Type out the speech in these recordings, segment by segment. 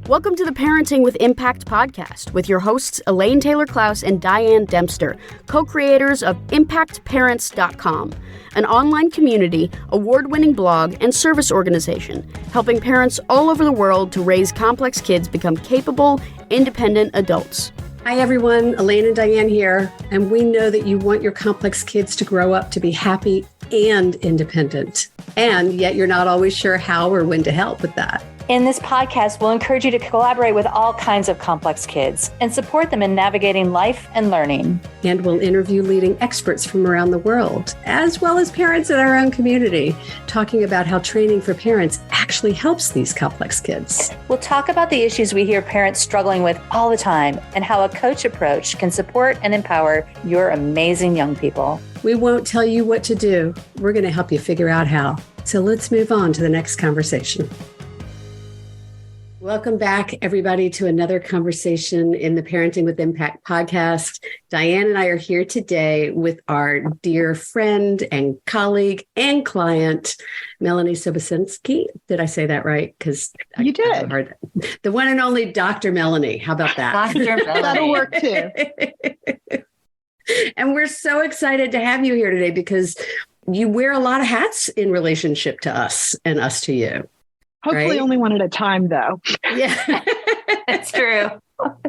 Welcome to the Parenting with Impact podcast with your hosts Elaine Taylor-Klaus and Diane Dempster, co-creators of ImpactParents.com, an online community, award-winning blog, and service organization helping parents all over the world to raise complex kids become capable, independent adults. Hi everyone, Elaine and Diane here, and we know that you want your complex kids to grow up to be happy and independent, and yet you're not always sure how or when to help with that. In this podcast, we'll encourage you to collaborate with all kinds of complex kids and support them in navigating life and learning. And we'll interview leading experts from around the world, as well as parents in our own community, talking about how training for parents actually helps these complex kids. We'll talk about the issues we hear parents struggling with all the time and how a coach approach can support and empower your amazing young people. We won't tell you what to do. We're going to help you figure out how. So let's move on to the next conversation. Welcome back, everybody, to another conversation in the Parenting with Impact podcast. Diane and I are here today with our dear friend and colleague and client, Melanie Sobocinski. Did I say that right? Because you did. The one and only Dr. Melanie. How about that? Dr. Melanie. That'll work too. And we're so excited to have you here today because you wear a lot of hats in relationship to us and us to you. Hopefully right? Only one at a time, though. Yeah. That's true.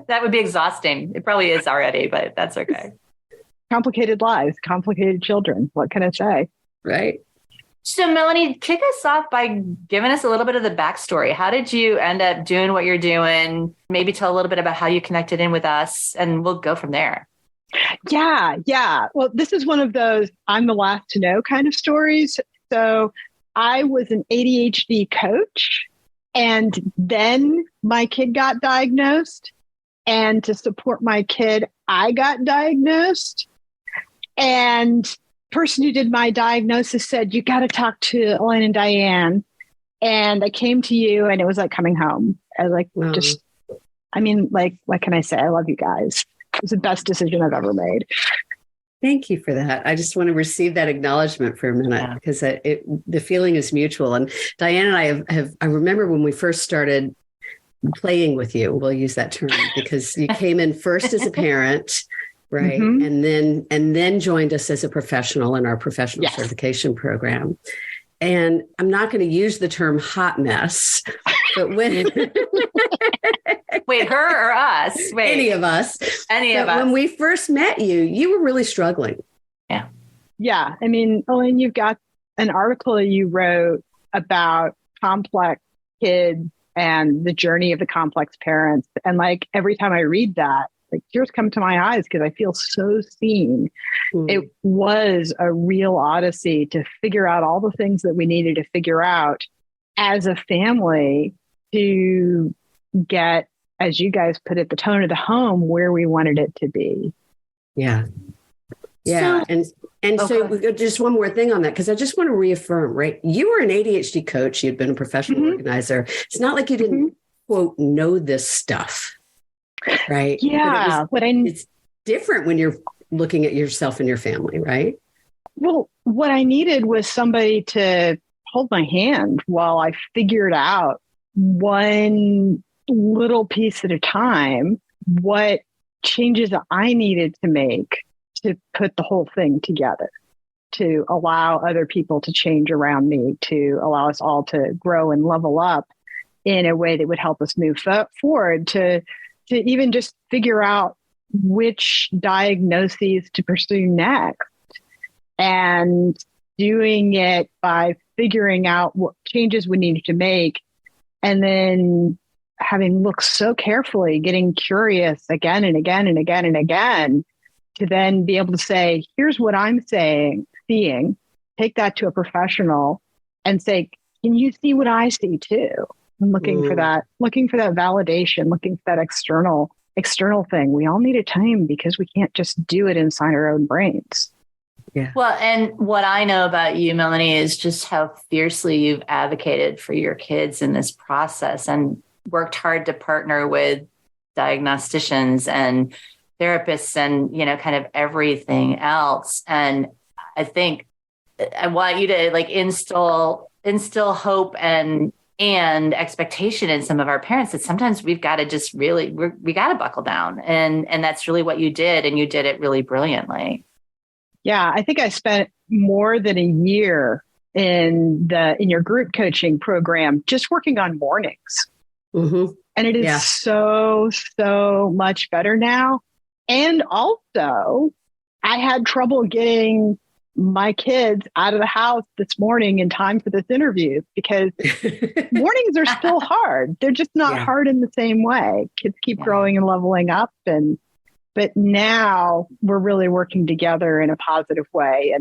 That would be exhausting. It probably is already, but that's okay. Complicated lives, complicated children. What can I say? Right. So Melanie, kick us off by giving us a little bit of the backstory. How did you end up doing what you're doing? Maybe tell a little bit about how you connected in with us, and we'll go from there. Yeah. Well, this is one of those I'm the last to know kind of stories. So I was an ADHD coach, and then my kid got diagnosed. And to support my kid, I got diagnosed. And the person who did my diagnosis said, you got to talk to Elaine and Diane. And I came to you, and it was like coming home. I was like, what can I say? I love you guys. It was the best decision I've ever made. Thank you for that. I just want to receive that acknowledgement for a minute because the feeling is mutual. And Diane and I I remember when we first started playing with you, we'll use that term, because you came in first as a parent, right? Mm-hmm. And then joined us as a professional in our professional certification program. And I'm not going to use the term hot mess, but when... Wait, her or us? Wait. Any of us. When we first met you, you were really struggling. Yeah. I mean, Elaine, you've got an article you wrote about complex kids and the journey of the complex parents. And like every time I read that, like tears come to my eyes because I feel so seen. It was a real odyssey to figure out all the things that we needed to figure out as a family to get, as you guys put it, the tone of the home where we wanted it to be. Yeah. So just one more thing on that, because I just want to reaffirm, right? You were an ADHD coach. You'd been a professional organizer. It's not like you didn't, quote, know this stuff, right? Yeah. It's different when you're looking at yourself and your family, right? Well, what I needed was somebody to hold my hand while I figured out one little piece at a time what changes I needed to make to put the whole thing together, to allow other people to change around me, to allow us all to grow and level up in a way that would help us move forward, to even just figure out which diagnoses to pursue next, and doing it by figuring out what changes we needed to make, and then having looked so carefully, getting curious again and again and again and again, to then be able to say, here's what I'm seeing, take that to a professional and say, can you see what I see too? I'm looking for that validation, looking for that external thing. We all need a time because we can't just do it inside our own brains. Yeah. Well, and what I know about you, Melanie, is just how fiercely you've advocated for your kids in this process and worked hard to partner with diagnosticians and therapists and, kind of everything else. And I think I want you to instill hope and and expectation in some of our parents that sometimes we've got to just really, we got to buckle down. And that's really what you did. And you did it really brilliantly. Yeah. I think I spent more than a year in your group coaching program, just working on mornings. Mm-hmm. And it is so much better now. And also I had trouble getting my kids out of the house this morning in time for this interview because mornings are still hard. They're just not hard in the same way. Kids keep growing and leveling up. But now we're really working together in a positive way.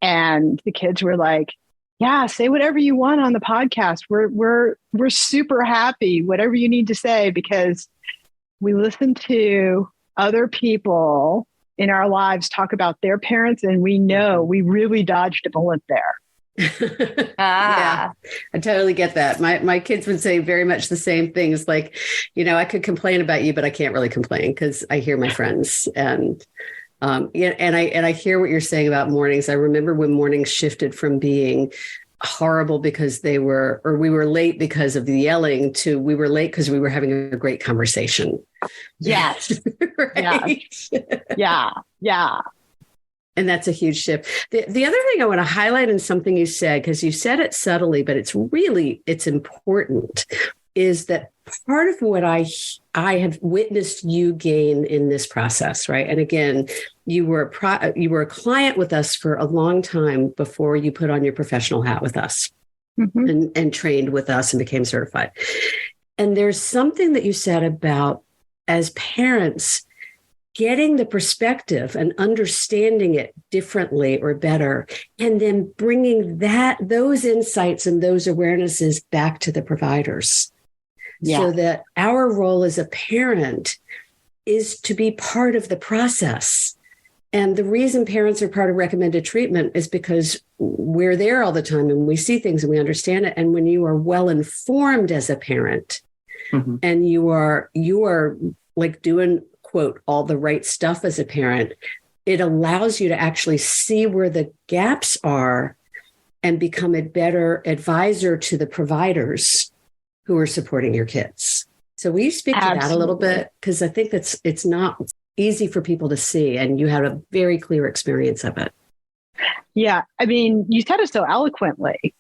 And the kids were like, yeah, say whatever you want on the podcast. We're super happy, whatever you need to say, because we listen to other people in our lives talk about their parents, and we know we really dodged a bullet there. Yeah, I totally get that. My kids would say very much the same things. Like, I could complain about you, but I can't really complain because I hear my friends and I hear what you're saying about mornings. I remember when mornings shifted from being horrible because we were late because of the yelling to we were late because we were having a great conversation. Yes. Right? Yes. Yeah. And that's a huge shift. The other thing I want to highlight in something you said, because you said it subtly, but it's important, is that part of what I have witnessed you gain in this process, right? And again, you were a client with us for a long time before you put on your professional hat with us and trained with us and became certified. And there's something that you said about, as parents, getting the perspective and understanding it differently or better, and then bringing those insights and those awarenesses back to the providers. Yeah. So that our role as a parent is to be part of the process. And the reason parents are part of recommended treatment is because we're there all the time and we see things and we understand it. And when you are well informed as a parent and you are like doing, quote, all the right stuff as a parent, it allows you to actually see where the gaps are and become a better advisor to the providers who are supporting your kids. So will you speak to that a little bit? Because I think it's not easy for people to see, and you had a very clear experience of it. Yeah. I mean, you said it so eloquently,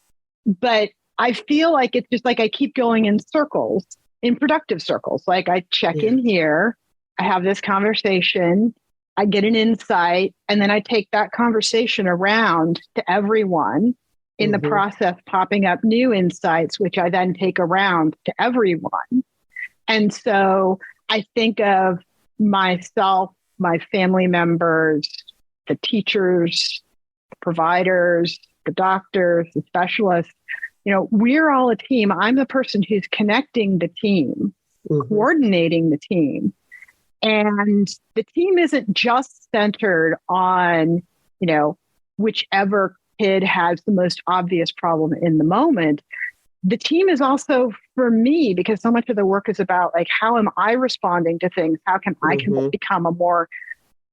but I feel like it's just like I keep going in circles, in productive circles. Like I check in here, I have this conversation, I get an insight, and then I take that conversation around to everyone. In the process, popping up new insights, which I then take around to everyone. And so I think of myself, my family members, the teachers, the providers, the doctors, the specialists. We're all a team. I'm the person who's connecting the team, coordinating the team. And the team isn't just centered on, whichever kid has the most obvious problem in the moment. The team is also for me, because so much of the work is about like, how am I responding to things? How can I become a more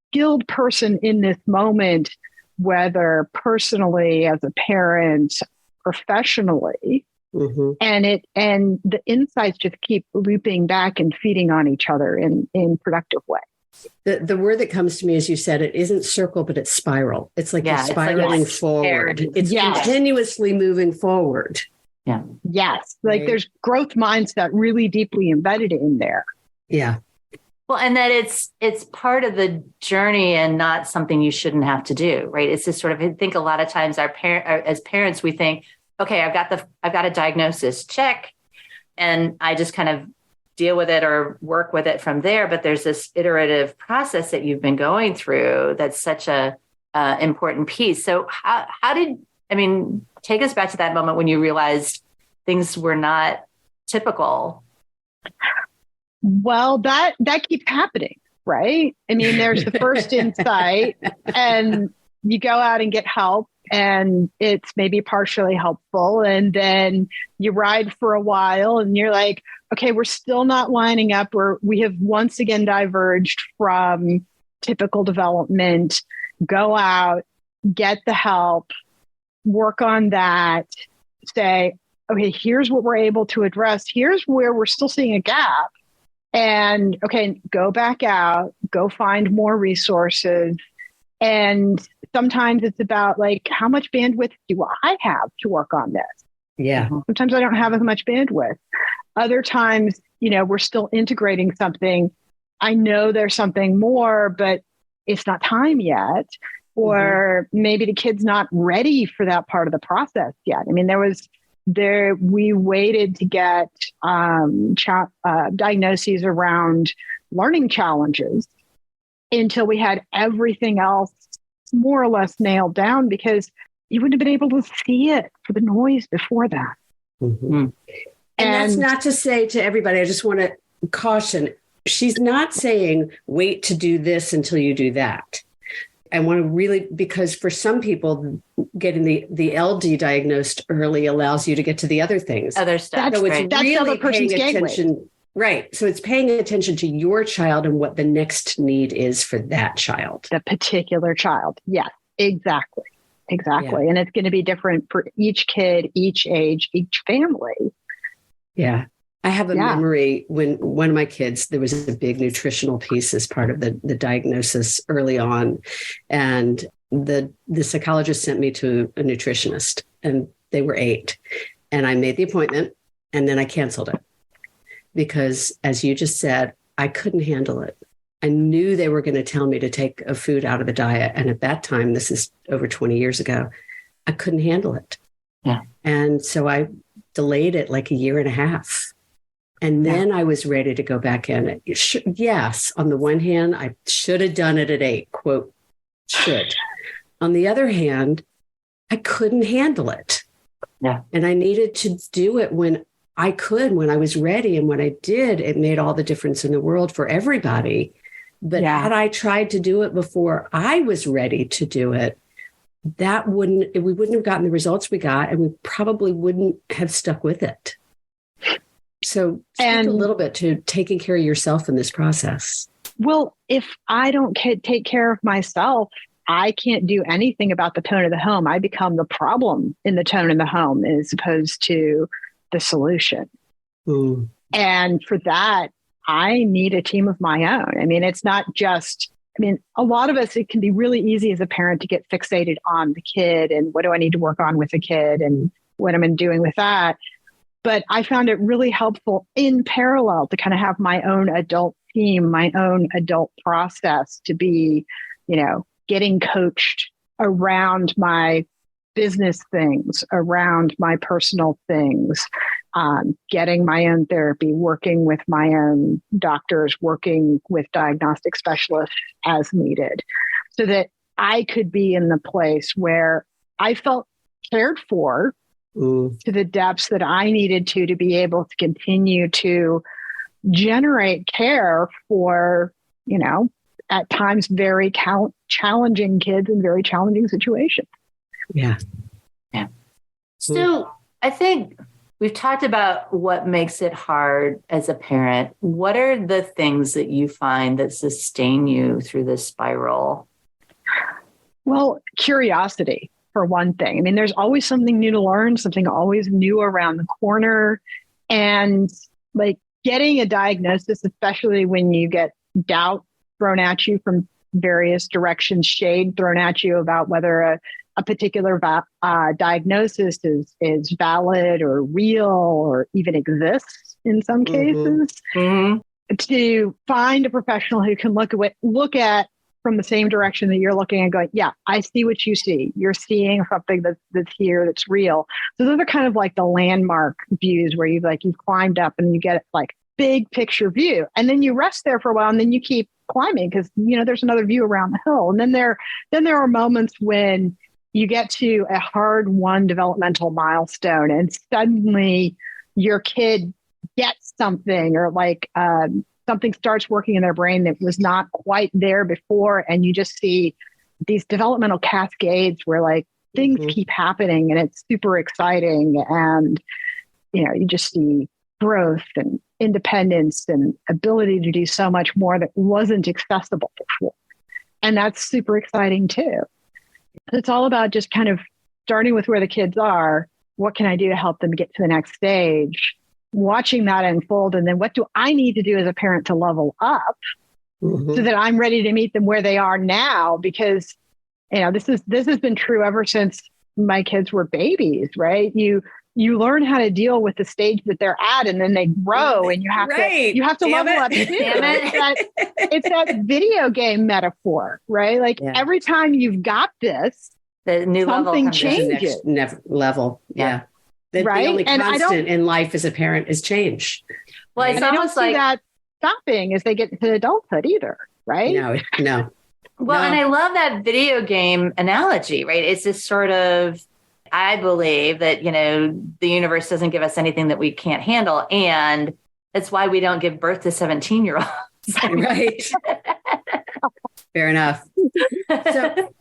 skilled person in this moment, whether personally as a parent, professionally, and the insights just keep looping back and feeding on each other in productive ways. The word that comes to me, as you said, it isn't circle, but it's spiral. It's like you're spiraling forward. It's continuously moving forward. Yeah. Yes. Like there's growth mindset really deeply embedded in there. Yeah. Well, and that it's part of the journey and not something you shouldn't have to do, right? It's just sort of, I think a lot of times as parents, we think, okay, I've got a diagnosis, check. And I just kind of deal with it or work with it from there. But there's this iterative process that you've been going through that's such a important piece. So take us back to that moment when you realized things were not typical. Well, that keeps happening, right? I mean, there's the first insight and you go out and get help and it's maybe partially helpful. And then you ride for a while and you're like, okay, we're still not lining up, or we have once again diverged from typical development. Go out, get the help, work on that, say, okay, here's what we're able to address. Here's where we're still seeing a gap. And okay, go back out, go find more resources. And sometimes it's about like, how much bandwidth do I have to work on this? Yeah. Sometimes I don't have as much bandwidth. Other times, we're still integrating something. I know there's something more, but it's not time yet. Or maybe the kid's not ready for that part of the process yet. I mean, we waited to get diagnoses around learning challenges until we had everything else more or less nailed down, because you wouldn't have been able to see it for the noise before that. And that's not to say to everybody, I just want to caution, she's not saying wait to do this until you do that. I want to really, because for some people, getting the LD diagnosed early allows you to get to the other things. Other stuff. So it's That's really paying attention. Right. So it's paying attention to your child and what the next need is for that child. The particular child. Yes, exactly. Exactly. Yeah. And it's going to be different for each kid, each age, each family. Yeah. I have a memory when one of my kids, there was a big nutritional piece as part of the diagnosis early on. And the psychologist sent me to a nutritionist, and they were 8. And I made the appointment, and then I canceled it because, as you just said, I couldn't handle it. I knew they were going to tell me to take a food out of the diet. And at that time, this is over 20 years ago, I couldn't handle it. Yeah. And so I delayed it like a year and a half. And then I was ready to go back in. Yes, on the one hand, I should have done it at 8, quote, should. On the other hand, I couldn't handle it. Yeah. And I needed to do it when I could, when I was ready. And when I did, it made all the difference in the world for everybody. But had I tried to do it before I was ready to do it, we wouldn't have gotten the results we got, and we probably wouldn't have stuck with it. So speak a little bit to taking care of yourself in this process. Well, if I don't take care of myself, I can't do anything about the tone of the home. I become the problem in the tone of the home as opposed to the solution. Ooh. And for that, I need a team of my own. I mean, it's not just, a lot of us, it can be really easy as a parent to get fixated on the kid and what do I need to work on with the kid and what am I doing with that. But I found it really helpful in parallel to kind of have my own adult team, my own adult process to be, getting coached around my business things, around my personal things, getting my own therapy, working with my own doctors, working with diagnostic specialists as needed, so that I could be in the place where I felt cared for to the depths that I needed to be able to continue to generate care for, at times very challenging kids in very challenging situations. Yeah. Yeah. So I think we've talked about what makes it hard as a parent. What are the things that you find that sustain you through this spiral? Well, curiosity. For one thing. There's always something new to learn, something always new around the corner. And like getting a diagnosis, especially when you get doubt thrown at you from various directions, shade thrown at you about whether a particular diagnosis is valid or real or even exists in some cases. To find a professional who can look at from the same direction that you're looking and going, yeah, I see what you see. You're seeing something that's here, that's real. So those are kind of like the landmark views where you've climbed up and you get like big picture view, and then you rest there for a while and then you keep climbing because there's another view around the hill. And then there are moments when you get to a hard won developmental milestone and suddenly your kid gets something or something starts working in their brain that was not quite there before. And you just see these developmental cascades where things keep happening and it's super exciting. And, you just see growth and independence and ability to do so much more that wasn't accessible before. And that's super exciting too. It's all about just kind of starting with where the kids are what can I do to help them get to the next stage? Watching that unfold. And then what do I need to do as a parent to level up so that I'm ready to meet them where they are now? Because, this has been true ever since my kids were babies, right? You learn how to deal with the stage that they're at, and then they grow, and you have to level up too. It's that video game metaphor, right? Like every time you've got this, the new something changes. Level. Yeah. The only constant in life as a parent is change. Well, it's almost like that stopping as they get into adulthood either, right? No. Well, and I love that video game analogy, right? It's this sort of, I believe that, the universe doesn't give us anything that we can't handle. And that's why we don't give birth to 17-year-olds. Right. Fair enough. So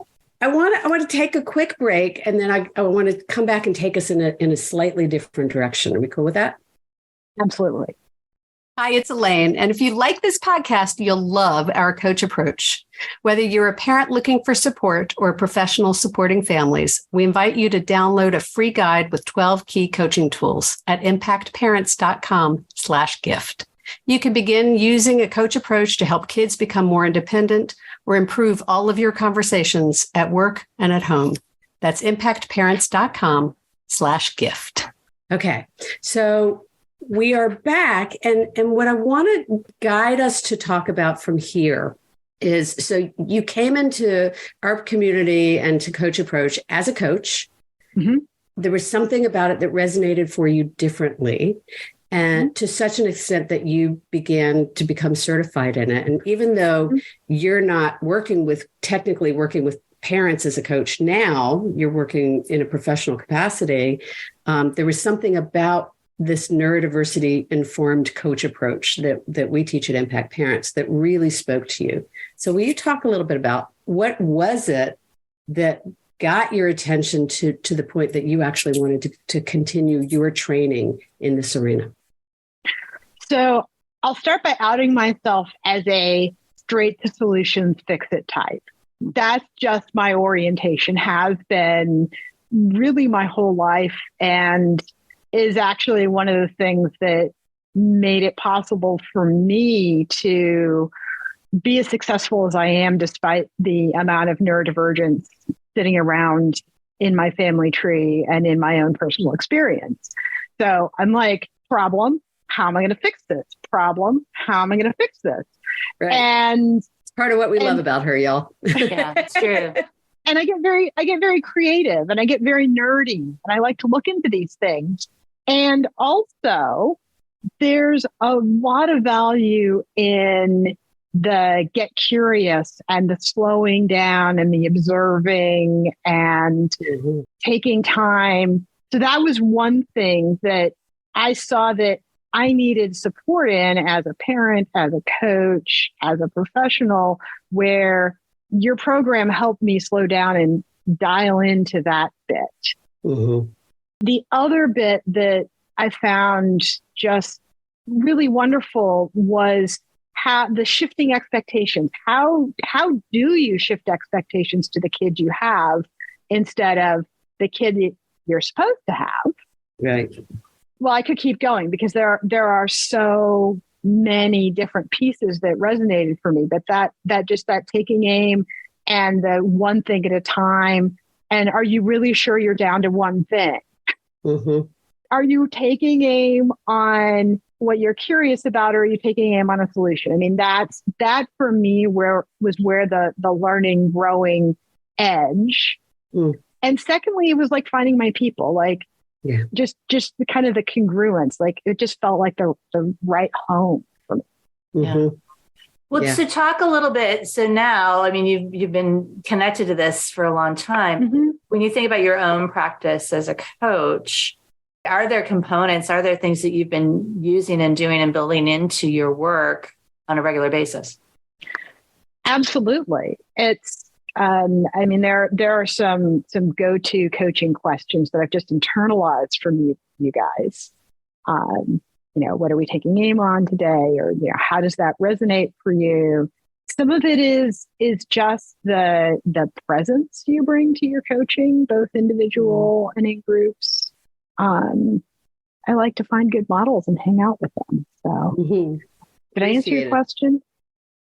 I want to take a quick break, and then I want to come back and take us in a slightly different direction. Are we cool with that? Absolutely. Hi, it's Elaine. And if you like this podcast, you'll love our coach approach. Whether you're a parent looking for support or a professional supporting families, we invite you to download a free guide with 12 key coaching tools at ImpactParents.com/gift. You can begin using a coach approach to help kids become more independent or improve all of your conversations at work and at home. That's ImpactParents.com/gift. Okay. So we are back. And what I want to guide us to talk about from here is, so you came into our community and to Coach Approach as a coach. Mm-hmm. There was something about it that resonated for you differently, and to such an extent that you began to become certified in it. And even though you're not technically working with parents as a coach now, you're working in a professional capacity, there was something about this neurodiversity informed coach approach that we teach at Impact Parents that really spoke to you. So will you talk a little bit about what was it that got your attention to the point that you actually wanted to continue your training in this arena? So I'll start by outing myself as a straight to solutions, fix it type. That's just my orientation, has been really my whole life, and is actually one of the things that made it possible for me to be as successful as I am, despite the amount of neurodivergence sitting around in my family tree and in my own personal experience. So I'm like, problem, how am I going to fix this? Problem, how am I going to fix this? Right. And it's part of what we love about her, y'all. Yeah, it's true. And I get very creative, and I get very nerdy, and I like to look into these things. And also, there's a lot of value in the get curious and the slowing down and the observing and taking time. So that was one thing that I saw that I needed support in as a parent, as a coach, as a professional, where your program helped me slow down and dial into that bit. Mm-hmm. The other bit that I found just really wonderful was how the shifting expectations. How do you shift expectations to the kid you have instead of the kid that you're supposed to have? Right. Well, I could keep going because there are so many different pieces that resonated for me, but that taking aim and the one thing at a time. And are you really sure you're down to one thing? Mm-hmm. Are you taking aim on what you're curious about, or are you taking aim on a solution? I mean, that for me was where the learning, growing edge. Mm. And secondly, it was like finding my people, like just the kind of the congruence, like it just felt like the right home for me. Mm-hmm. Yeah. Well, to talk a little bit. So now, I mean, you've been connected to this for a long time. Mm-hmm. When you think about your own practice as a coach, are there components, are there things that you've been using and doing and building into your work on a regular basis? Absolutely. It's, I mean, there are some go-to coaching questions that I've just internalized from you guys. What are we taking aim on today? Or, how does that resonate for you? Some of it is just the presence you bring to your coaching, both individual and in groups. I like to find good models and hang out with them. So did I answer your question?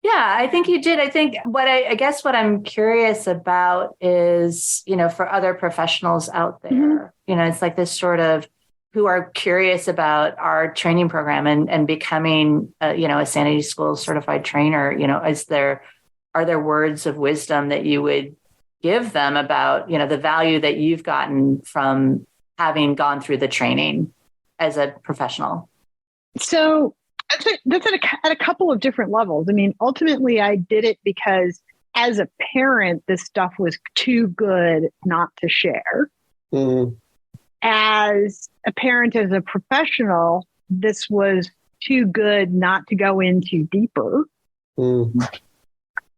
Yeah, I think you did. I think I guess what I'm curious about is, for other professionals out there, it's like this sort of who are curious about our training program and becoming, a Sanity School certified trainer, are there words of wisdom that you would give them about, the value that you've gotten from having gone through the training as a professional? So that's at a couple of different levels. I mean, ultimately, I did it because as a parent, this stuff was too good not to share. As a parent, as a professional, this was too good not to go into deeper.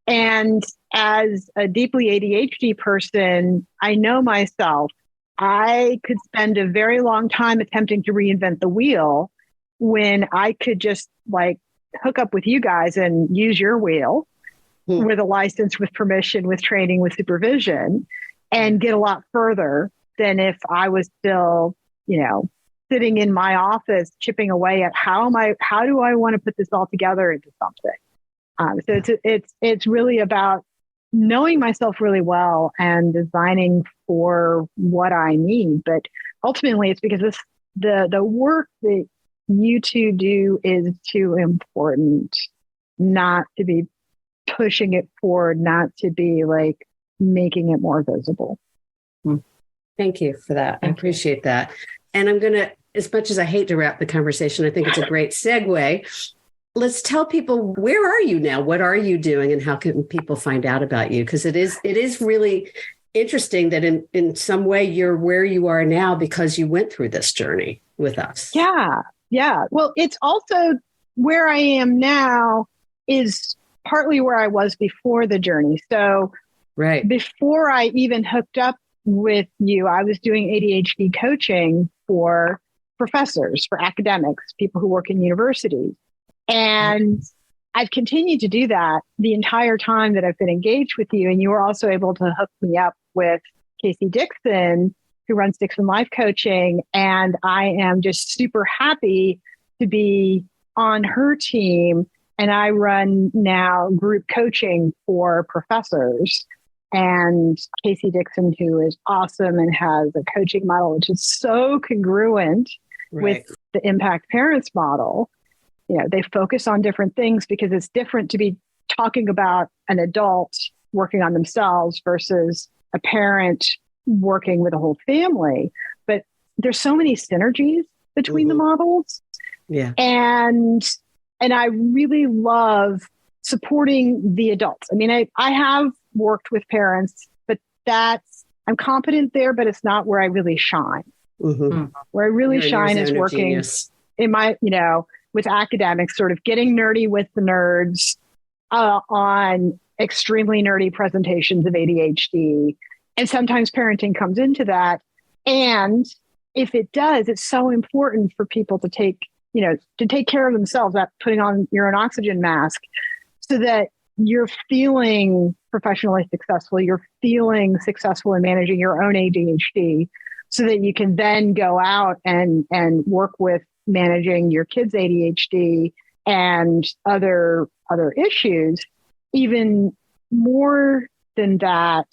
And as a deeply ADHD person, I know myself. I could spend a very long time attempting to reinvent the wheel when I could just hook up with you guys and use your wheel with a license, with permission, with training, with supervision, and get a lot further than if I was still, sitting in my office, chipping away at how do I want to put this all together into something. So it's really about knowing myself really well and designing for what I need. But ultimately, it's because the work that you two do is too important not to be pushing it forward, not to be making it more visible. Thank you for that. I appreciate that. And I'm going to, as much as I hate to wrap the conversation, I think it's a great segue. Let's tell people, where are you now? What are you doing? And how can people find out about you? Because it is really interesting that in some way you're where you are now because you went through this journey with us. Yeah. Well, it's also where I am now is partly where I was before the journey. So before I even hooked up with you, I was doing ADHD coaching for professors, for academics, people who work in universities. And I've continued to do that the entire time that I've been engaged with you. And you were also able to hook me up with Casey Dixon, who runs Dixon Life Coaching. And I am just super happy to be on her team. And I run now group coaching for professors. And Casey Dixon, who is awesome and has a coaching model which is so congruent with the ImpactParents model. They focus on different things because it's different to be talking about an adult working on themselves versus a parent working with a whole family. But there's so many synergies between the models. Yeah. And I really love supporting the adults. I mean, I have worked with parents, but I'm competent there, but it's not where I really shine. Where I really shine is working in my, with academics, sort of getting nerdy with the nerds on extremely nerdy presentations of ADHD. And sometimes parenting comes into that. And if it does, it's so important for people to take care of themselves, not putting on your own oxygen mask, so that you're feeling professionally successful, you're feeling successful in managing your own ADHD, so that you can then go out and work with managing your kids' ADHD and other issues. Even more than that,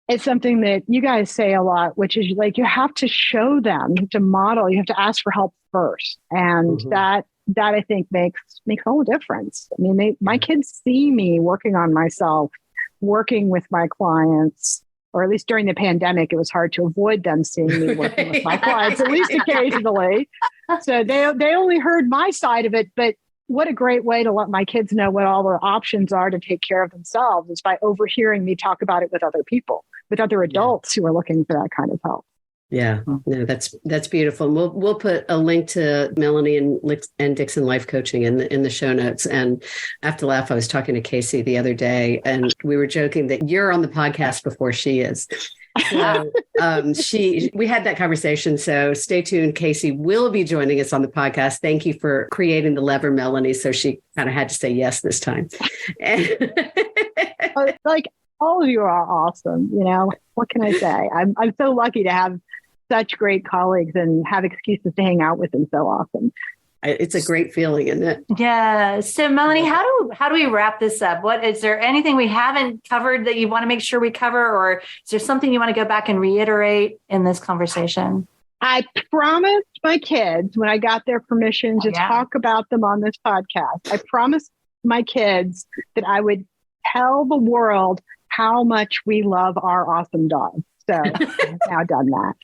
it's something that you guys say a lot, which is you have to show them, you have to model, you have to ask for help first. And that I think makes all the difference. I mean, my kids see me working on myself, working with my clients, or at least during the pandemic, it was hard to avoid them seeing me working with my clients, at least occasionally. So they only heard my side of it, but what a great way to let my kids know what all their options are to take care of themselves is by overhearing me talk about it with other people, with other adults who are looking for that kind of help. Yeah, no, that's beautiful. And we'll put a link to Melanie and Dixon Life Coaching in the show notes. And I have to laugh. I was talking to Casey the other day, and we were joking that you're on the podcast before she is. So we had that conversation. So stay tuned. Casey will be joining us on the podcast. Thank you for creating the lever, Melanie. So she kind of had to say yes this time. All of you are awesome. What can I say? I'm so lucky to have such great colleagues and have excuses to hang out with them so often. It's a great feeling, isn't it? Yeah. So Melanie, how do we wrap this up? Is there anything we haven't covered that you want to make sure we cover, or is there something you want to go back and reiterate in this conversation? I promised my kids when I got their permission to talk about them on this podcast, I promised my kids that I would tell the world how much we love our awesome dog. So I've now done that.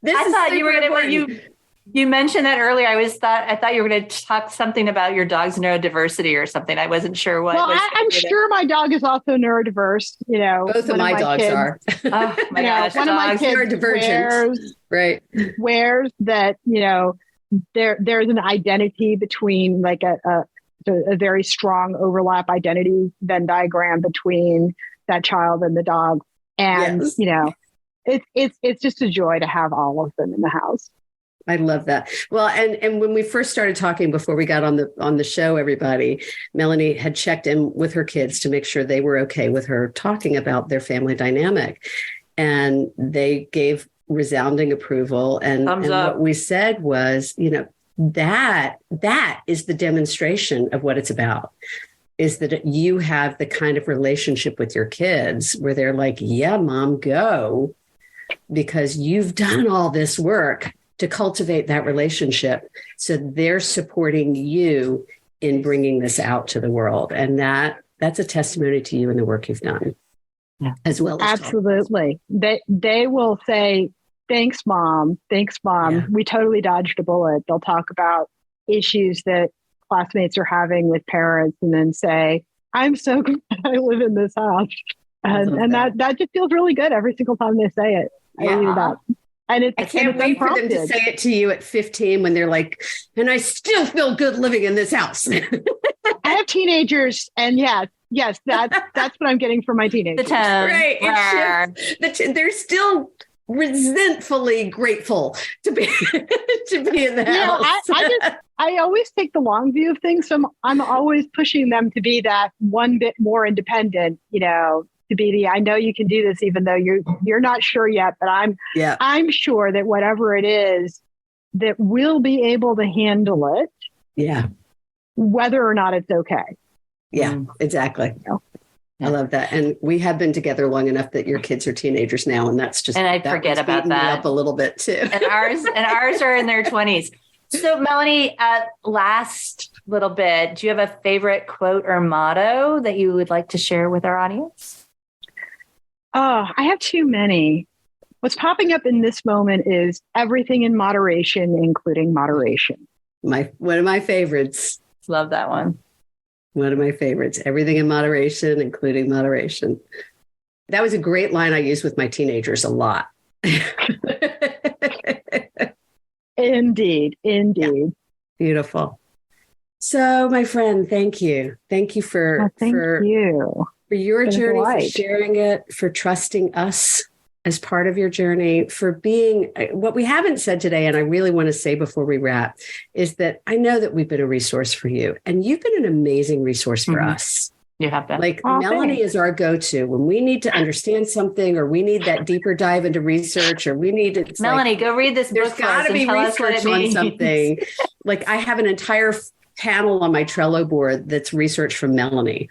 I thought you were going to, you mentioned that earlier. I thought you were going to talk something about your dog's neurodiversity or something. I wasn't sure what. Well, I'm sure my dog is also neurodiverse. Both of my dogs kids, are. Oh my gosh, one of my kids wears that. There's an identity between like a very strong overlap identity Venn diagram between that child and the dog, and it's just a joy to have all of them in the house. I love that. Well, and when we first started talking before we got on the show, everybody, Melanie had checked in with her kids to make sure they were okay with her talking about their family dynamic. And they gave resounding approval. And what we said was, that is the demonstration of what it's about, is that you have the kind of relationship with your kids where they're like, yeah, mom, go, because you've done all this work to cultivate that relationship. So they're supporting you in bringing this out to the world. And that's a testimony to you and the work you've done as well. As absolutely. They will say, thanks, mom. Thanks, mom. Yeah. We totally dodged a bullet. They'll talk about issues that classmates are having with parents and then say, I'm so glad I live in this house. And that just feels really good every single time they say it. I read that. And I can't wait for them to say it to you at 15 when they're like, and I still feel good living in this house. I have teenagers, and yes, that's what I'm getting from my teenagers. The tone. Right. They're still resentfully grateful to be in the house. I always take the long view of things. So I'm always pushing them to be that one bit more independent, to be I know you can do this, even though you're not sure yet, but I'm sure that whatever it is, that we'll be able to handle it. Yeah. Whether or not it's okay. Yeah, exactly. I love that. And we have been together long enough that your kids are teenagers now. And that's just, and I forget about that up a little bit too. And ours are in their 20s. So Melanie, last little bit, do you have a favorite quote or motto that you would like to share with our audience? Oh, I have too many. What's popping up in this moment is everything in moderation, including moderation. One of my favorites. Love that one. One of my favorites. Everything in moderation, including moderation. That was a great line I used with my teenagers a lot. Indeed. Yeah. Beautiful. So, my friend, thank you. Thank you for your journey, for sharing it, for trusting us as part of your journey, for being what we haven't said today. And I really want to say before we wrap is that I know that we've been a resource for you, and you've been an amazing resource for us. You have been. Melanie is our go-to when we need to understand something, or we need that deeper dive into research, or we need to. Melanie, go read this book. There's got to be research on something. Like I have an entire panel on my Trello board that's research from Melanie.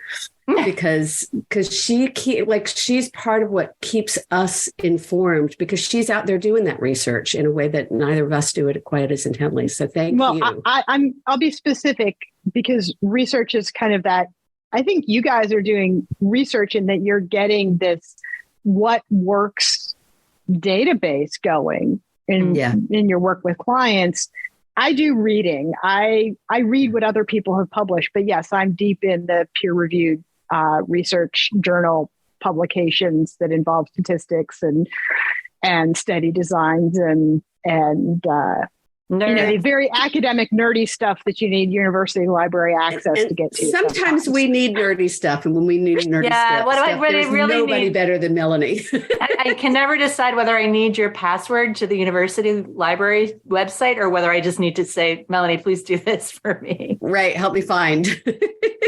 Because she's part of what keeps us informed, because she's out there doing that research in a way that neither of us do it quite as intently. So thank you. I'll be specific, because research is kind of that. I think you guys are doing research in that you're getting this what works database going in your work with clients. I do reading. I read what other people have published, but yes, I'm deep in the peer-reviewed research journal publications that involve statistics and study designs and the very academic, nerdy stuff that you need university library access to get to. Sometimes we need nerdy stuff, and when we need nerdy stuff, there's nobody better than Melanie. I can never decide whether I need your password to the university library website or whether I just need to say, Melanie, please do this for me. Right. Help me find.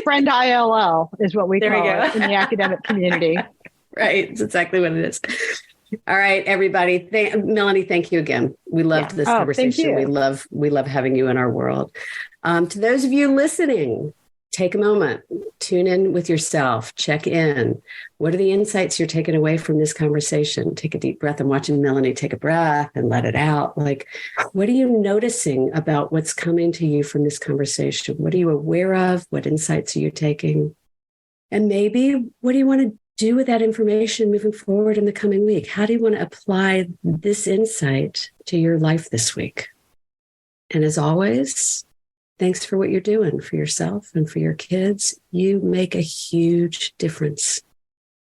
Friend ILL is what we call it in the academic community. Right. It's exactly what it is. All right, everybody. Melanie, thank you again. We loved this conversation. We love having you in our world. To those of you listening, take a moment, tune in with yourself, check in. What are the insights you're taking away from this conversation? Take a deep breath. I'm watching Melanie take a breath and let it out. Like, what are you noticing about what's coming to you from this conversation? What are you aware of? What insights are you taking? And maybe what do you want to do with that information moving forward in the coming week? How do you want to apply this insight to your life this week? And as always, thanks for what you're doing for yourself and for your kids. You make a huge difference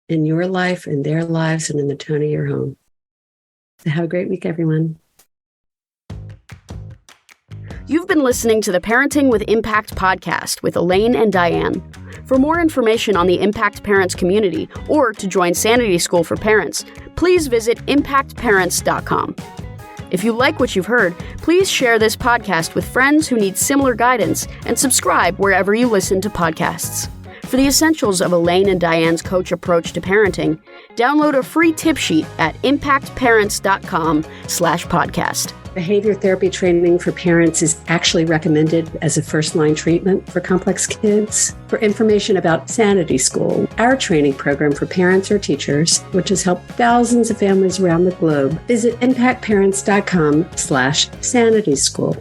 in your life, in their lives, and in the tone of your home. So have a great week, everyone. You've been listening to the Parenting with Impact podcast with Elaine and Diane. For more information on the Impact Parents community or to join Sanity School for Parents, please visit ImpactParents.com. If you like what you've heard, please share this podcast with friends who need similar guidance and subscribe wherever you listen to podcasts. For the essentials of Elaine and Diane's coach approach to parenting, download a free tip sheet at ImpactParents.com/podcast. Behavior therapy training for parents is actually recommended as a first-line treatment for complex kids. For information about Sanity School, our training program for parents or teachers, which has helped thousands of families around the globe, visit ImpactParents.com/Sanity School.